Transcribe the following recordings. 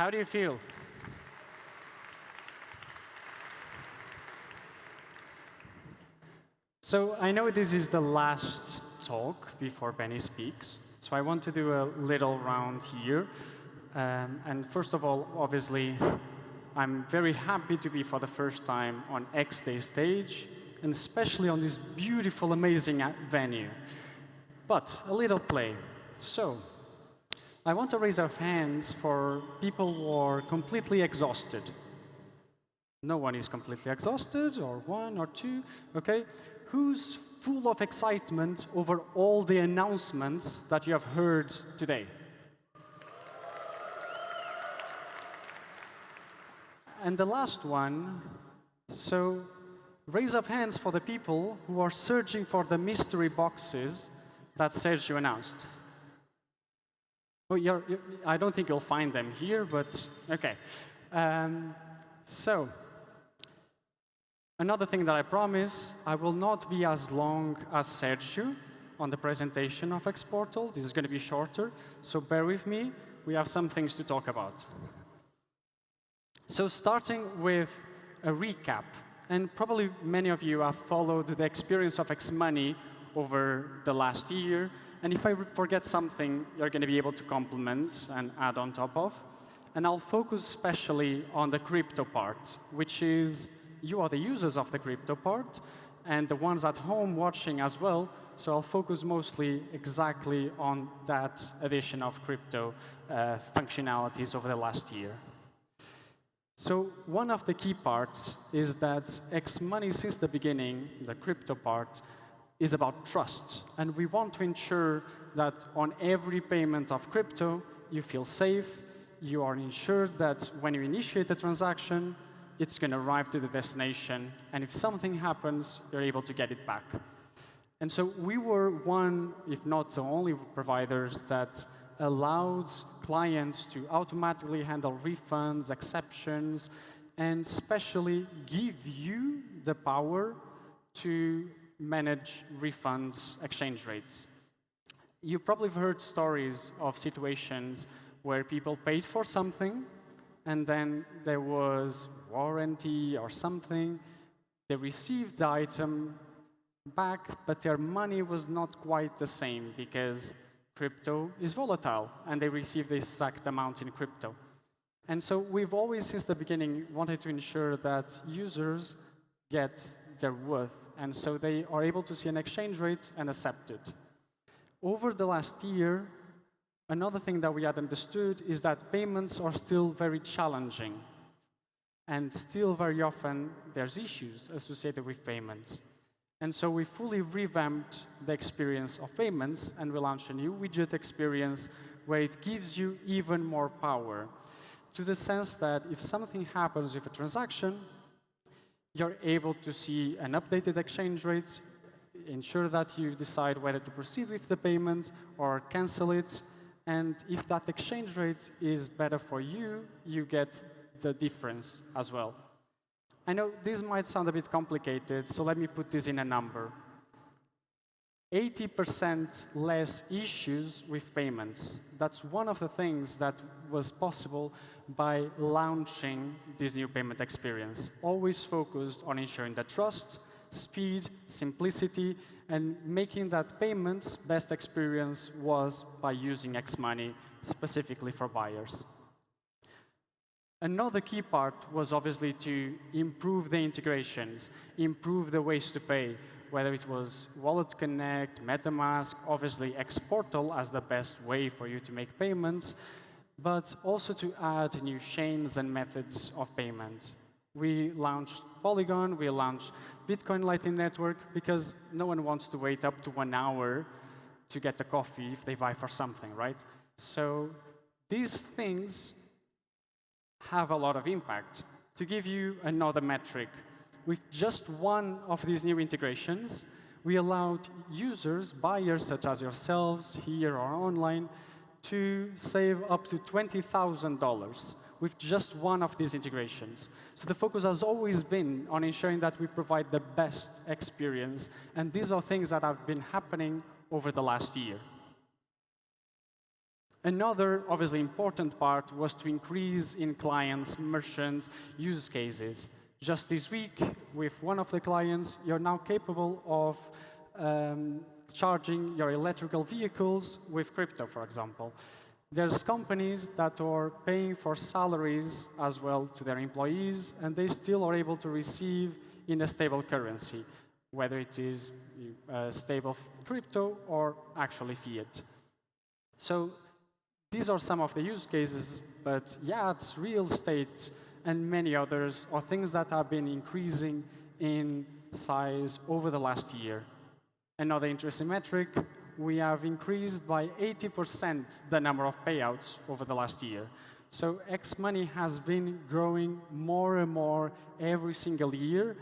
How do you feel? So I know this is the last talk before Benny speaks, so I want to do a little round here. And first of all, obviously, I'm very happy to be for the first time on X Day stage, and especially on this beautiful, amazing venue. But a little play. So I want to raise our hands for people who are completely exhausted. No one is completely exhausted, or one or two, OK? Who's full of excitement over all the announcements that you have heard today? And the last one, so raise of hands for the people who are searching for the mystery boxes that Sergio announced. Oh, I don't think you'll find them here, but OK. So another thing that I promise, I will not be as long as Sergio on the presentation of Xportal. This is going to be shorter, so bear with me. We have some things to talk about. So starting with a recap, and probably many of you have followed the experience of xMoney over the last year, and if I forget something, you're going to be able to complement and add on top of. And I'll focus especially on the crypto part, which is you are the users of the crypto part, and the ones at home watching as well. So I'll focus mostly exactly on that addition of crypto functionalities over the last year. So one of the key parts is that xMoney, since the beginning, the crypto part, is about trust. And we want to ensure that on every payment of crypto, you feel safe, you are ensured that when you initiate a transaction, it's going to arrive to the destination, and if something happens, you're able to get it back. And so we were one, if not the only providers that allowed clients to automatically handle refunds, exceptions, and especially give you the power to manage refunds, exchange rates. You probably have heard stories of situations where people paid for something, and then there was warranty or something. They received the item back, but their money was not quite the same because crypto is volatile, and they received the exact amount in crypto. And so we've always, since the beginning, wanted to ensure that users get their worth, and so they are able to see an exchange rate and accept it. Over the last year, another thing that we had understood is that payments are still very challenging, and still very often there's issues associated with payments. And so we fully revamped the experience of payments, and we launched a new widget experience where it gives you even more power, to the sense that if something happens with a transaction, you're able to see an updated exchange rate, ensure that you decide whether to proceed with the payment or cancel it. And if that exchange rate is better for you, you get the difference as well. I know this might sound a bit complicated, so let me put this in a number. 80% less issues with payments. That's one of the things that was possible by launching this new payment experience. Always focused on ensuring that trust, speed, simplicity, and making that payments best experience was by using xMoney specifically for buyers. Another key part was obviously to improve the integrations, improve the ways to pay, whether it was Wallet Connect, MetaMask, obviously Xportal as the best way for you to make payments, but also to add new chains and methods of payment. We launched Polygon, we launched Bitcoin Lightning Network, because no one wants to wait up to 1 hour to get a coffee if they buy for something, right? So these things have a lot of impact. To give you another metric, with just one of these new integrations, we allowed users, buyers such as yourselves here or online, to save up to $20,000 with just one of these integrations. So the focus has always been on ensuring that we provide the best experience, and these are things that have been happening over the last year. Another, obviously important part was to increase in clients, merchants, use cases. Just this week, with one of the clients, you're now capable of charging your electrical vehicles with crypto, for example. There's companies that are paying for salaries as well to their employees, and they still are able to receive in a stable currency, whether it is stable crypto or actually fiat. So these are some of the use cases, but yachts, real estate, and many others are things that have been increasing in size over the last year. Another interesting metric, we have increased by 80% the number of payouts over the last year. So xMoney has been growing more and more every single year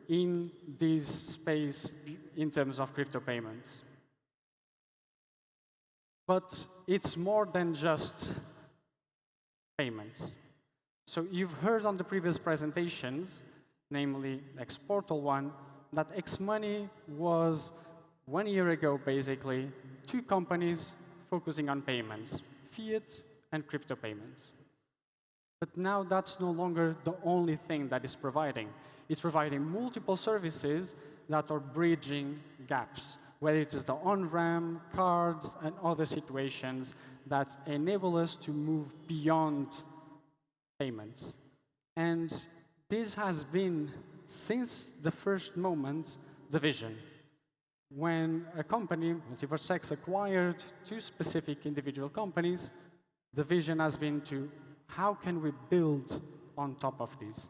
in this space in terms of crypto payments. But it's more than just payments. So you've heard on the previous presentations, namely xPortal one, that xMoney was 1 year ago, basically, 2 companies focusing on payments, fiat and crypto payments. But now that's no longer the only thing that it's providing. It's providing multiple services that are bridging gaps, whether it is the on-ramp, cards, and other situations that enable us to move beyond payments. And this has been, since the first moment, the vision. When a company, MultiversX, acquired 2 specific individual companies, the vision has been to how can we build on top of this?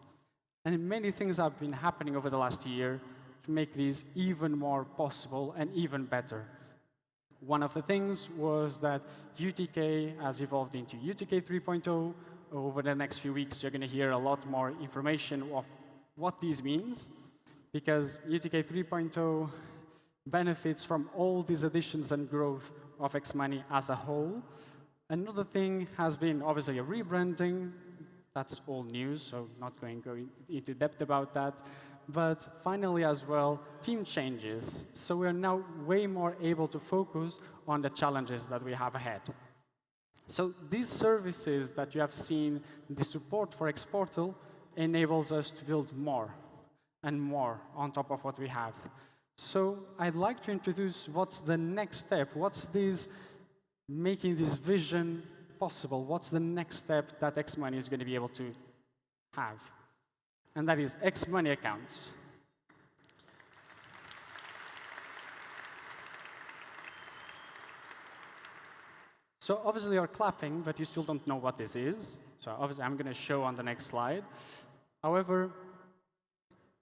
And many things have been happening over the last year to make this even more possible and even better. One of the things was that UTK has evolved into UTK 3.0. Over the next few weeks, you're going to hear a lot more information of what this means, because UTK 3.0 benefits from all these additions and growth of xMoney as a whole. Another thing has been obviously a rebranding. That's all news, so not going to go into depth about that. But finally as well, team changes. So we're now way more able to focus on the challenges that we have ahead. So these services that you have seen, the support for xPortal, enables us to build more and more on top of what we have. So I'd like to introduce what's the next step. What's this making this vision possible? What's the next step that xMoney is going to be able to have? And that is xMoney accounts. So obviously you're clapping, but you still don't know what this is. So obviously I'm going to show on the next slide. However,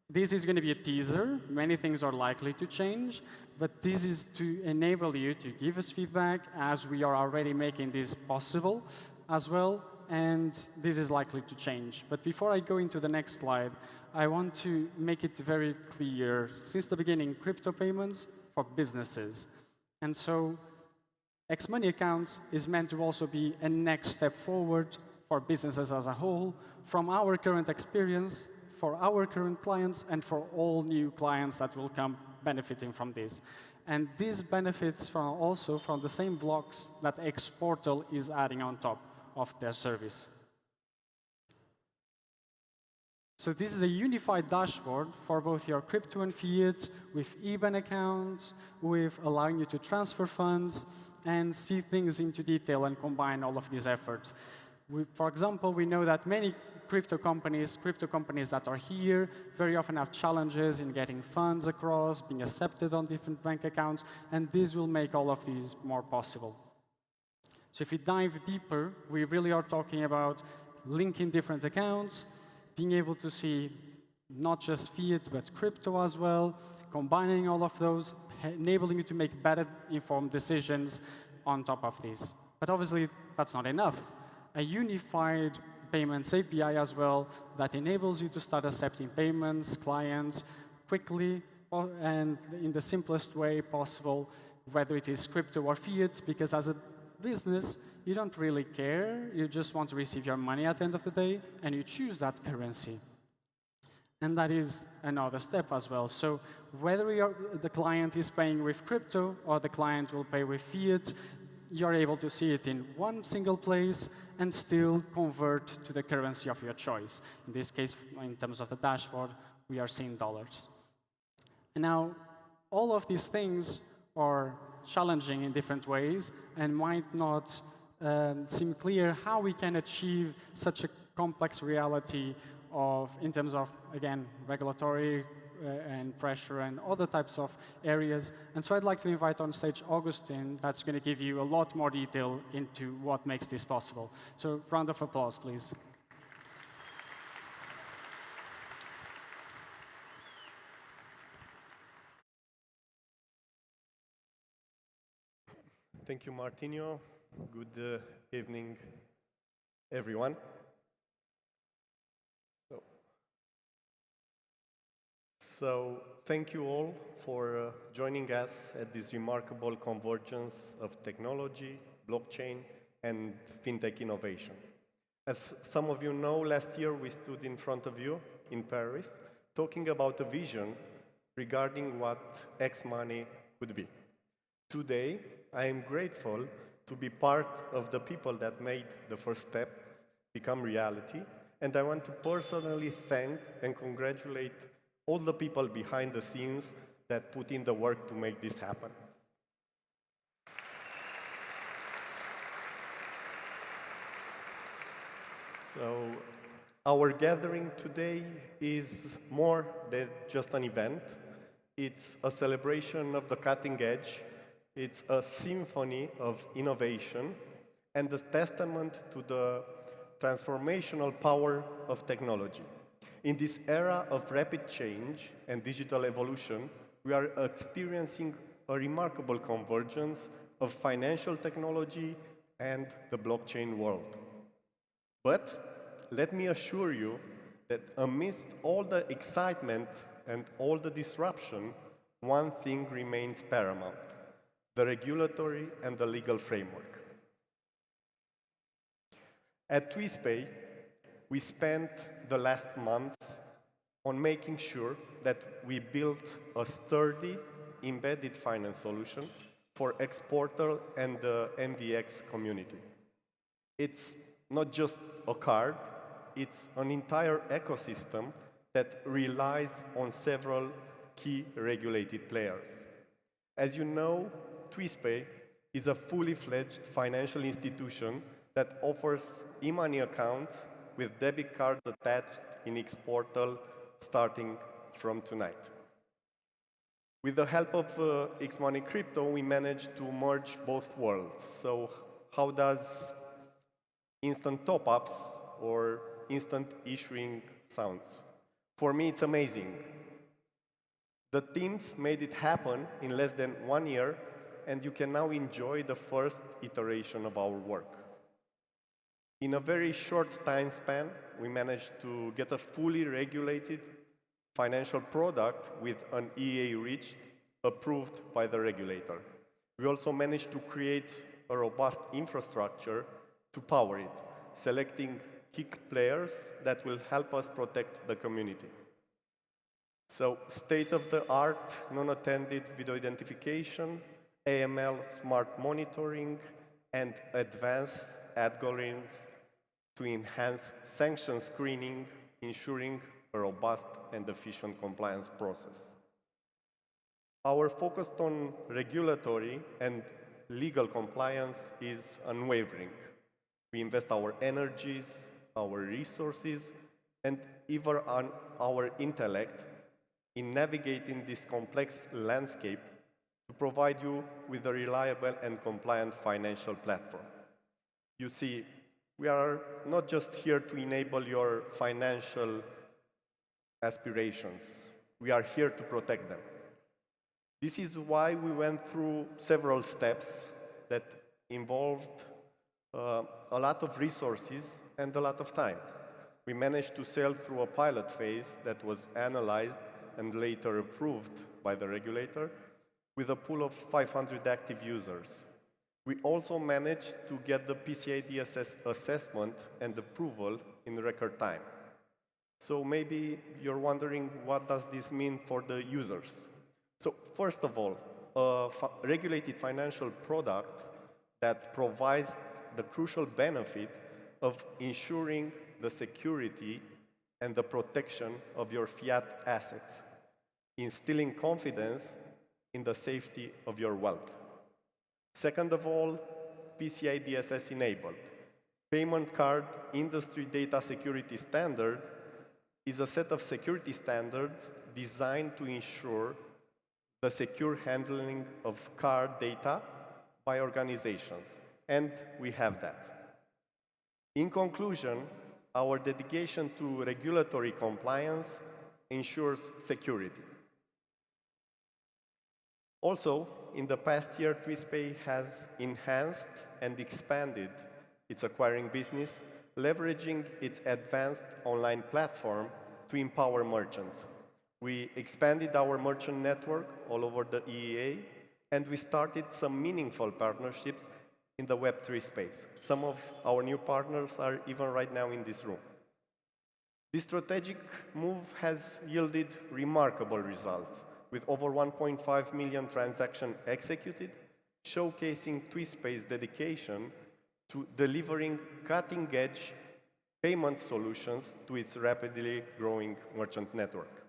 this is going to be a teaser. Many things are likely to change, but this is to enable you to give us feedback as we are already making this possible as well, and this is likely to change. But before I go into the next slide, I want to make it very clear, since the beginning, crypto payments for businesses. And so xMoney accounts is meant to also be a next step forward for businesses as a whole, from our current experience, for our current clients, and for all new clients that will come benefiting from this. And this benefits from also from the same blocks that xPortal is adding on top of their service. So this is a unified dashboard for both your crypto and fiat, with IBAN accounts, with allowing you to transfer funds and see things into detail and combine all of these efforts. For example, we know that many crypto companies that are here very often have challenges in getting funds across, being accepted on different bank accounts, and this will make all of these more possible. So if we dive deeper, we really are talking about linking different accounts, being able to see not just fiat, but crypto as well, combining all of those, enabling you to make better informed decisions on top of this. But obviously, that's not enough. A unified payments API as well that enables you to start accepting payments, clients, quickly and in the simplest way possible, whether it is crypto or fiat, because as a business, you don't really care. You just want to receive your money at the end of the day, and you choose that currency. And that is another step as well. So whether the client is paying with crypto or the client will pay with fiat, you're able to see it in one single place and still convert to the currency of your choice. In this case, in terms of the dashboard, we are seeing dollars. And now, all of these things are challenging in different ways and might not seem clear how we can achieve such a complex reality in terms of, again, regulatory and pressure and other types of areas. And so I'd like to invite on stage Augustin, that's going to give you a lot more detail into what makes this possible. So round of applause, please. Thank you, Martinho. Good evening, everyone. So thank you all for joining us at this remarkable convergence of technology, blockchain, and fintech innovation. As some of you know, last year we stood in front of you in Paris talking about a vision regarding what xMoney could be. Today, I am grateful to be part of the people that made the first steps become reality, and I want to personally thank and congratulate all the people behind the scenes that put in the work to make this happen. So, our gathering today is more than just an event. It's a celebration of the cutting edge. It's a symphony of innovation and a testament to the transformational power of technology. In this era of rapid change and digital evolution, we are experiencing a remarkable convergence of financial technology and the blockchain world. But let me assure you that amidst all the excitement and all the disruption, one thing remains paramount: the regulatory and the legal framework. At Twispay, we spent the last month on making sure that we built a sturdy, embedded finance solution for exporter and the MVX community. It's not just a card, it's an entire ecosystem that relies on several key regulated players. As you know, Twispay is a fully fledged financial institution that offers e-money accounts with debit card attached in its portal starting from tonight. With the help of xMoney Crypto, we managed to merge both worlds. So how does instant top-ups or instant issuing sounds? For me, it's amazing. The teams made it happen in less than 1 year, and you can now enjoy the first iteration of our work. In a very short time span, we managed to get a fully regulated financial product with an EA reached, approved by the regulator. We also managed to create a robust infrastructure to power it, selecting key players that will help us protect the community. So, state-of-the-art non-attended video identification, AML smart monitoring, and advanced algorithms to enhance sanction screening, ensuring a robust and efficient compliance process. Our focus on regulatory and legal compliance is unwavering. We invest our energies, our resources, and even on our intellect in navigating this complex landscape to provide you with a reliable and compliant financial platform. You see, we are not just here to enable your financial aspirations. We are here to protect them. This is why we went through several steps that involved a lot of resources and a lot of time. We managed to sail through a pilot phase that was analyzed and later approved by the regulator with a pool of 500 active users. We also managed to get the PCID assessment and approval in record time. So maybe you're wondering, what does this mean for the users? So first of all, a regulated financial product that provides the crucial benefit of ensuring the security and the protection of your fiat assets, instilling confidence in the safety of your wealth. Second of all, PCI DSS enabled. Payment Card Industry Data Security Standard is a set of security standards designed to ensure the secure handling of card data by organizations, and we have that. In conclusion, our dedication to regulatory compliance ensures security. Also, in the past year, Twispay has enhanced and expanded its acquiring business, leveraging its advanced online platform to empower merchants. We expanded our merchant network all over the EEA, and we started some meaningful partnerships in the Web3 space. Some of our new partners are even right now in this room. This strategic move has yielded remarkable results, with over 1.5 million transactions executed, showcasing Twispay's dedication to delivering cutting-edge payment solutions to its rapidly growing merchant network.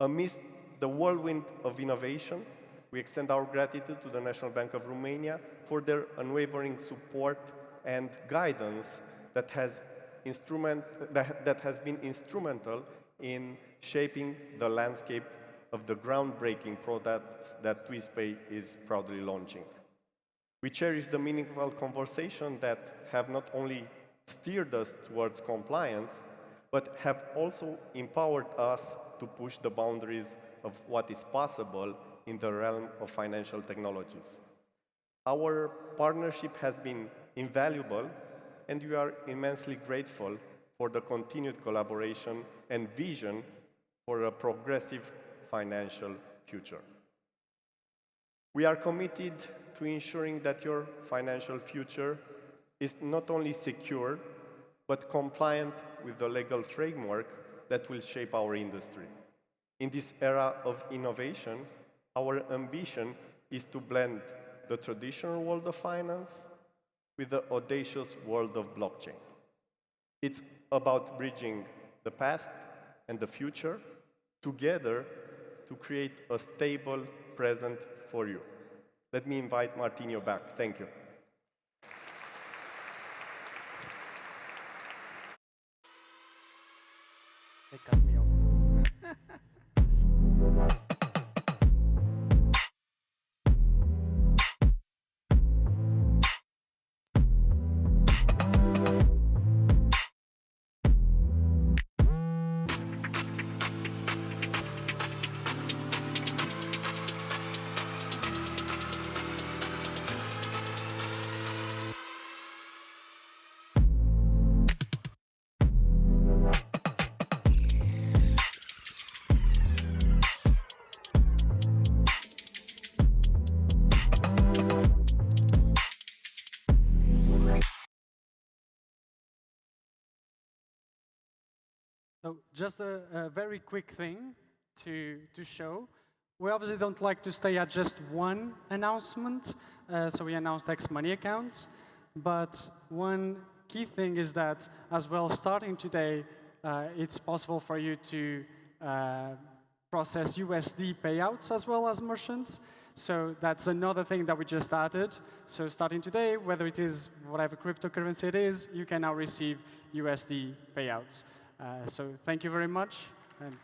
Amidst the whirlwind of innovation, we extend our gratitude to the National Bank of Romania for their unwavering support and guidance that has been instrumental in shaping the landscape of the groundbreaking products that Twispay is proudly launching. We cherish the meaningful conversations that have not only steered us towards compliance, but have also empowered us to push the boundaries of what is possible in the realm of financial technologies. Our partnership has been invaluable, and we are immensely grateful for the continued collaboration and vision for a progressive financial future. We are committed to ensuring that your financial future is not only secure, but compliant with the legal framework that will shape our industry. In this era of innovation, our ambition is to blend the traditional world of finance with the audacious world of blockchain. It's about bridging the past and the future together to create a stable present for you. Let me invite Martinho back. Thank you. They cut me off. So just a very quick thing to show. We obviously don't like to stay at just one announcement, so we announced xMoney accounts. But one key thing is that, as well, starting today, it's possible for you to process USD payouts as well as merchants. So that's another thing that we just added. So starting today, whether it is whatever cryptocurrency it is, you can now receive USD payouts. So thank you very much. And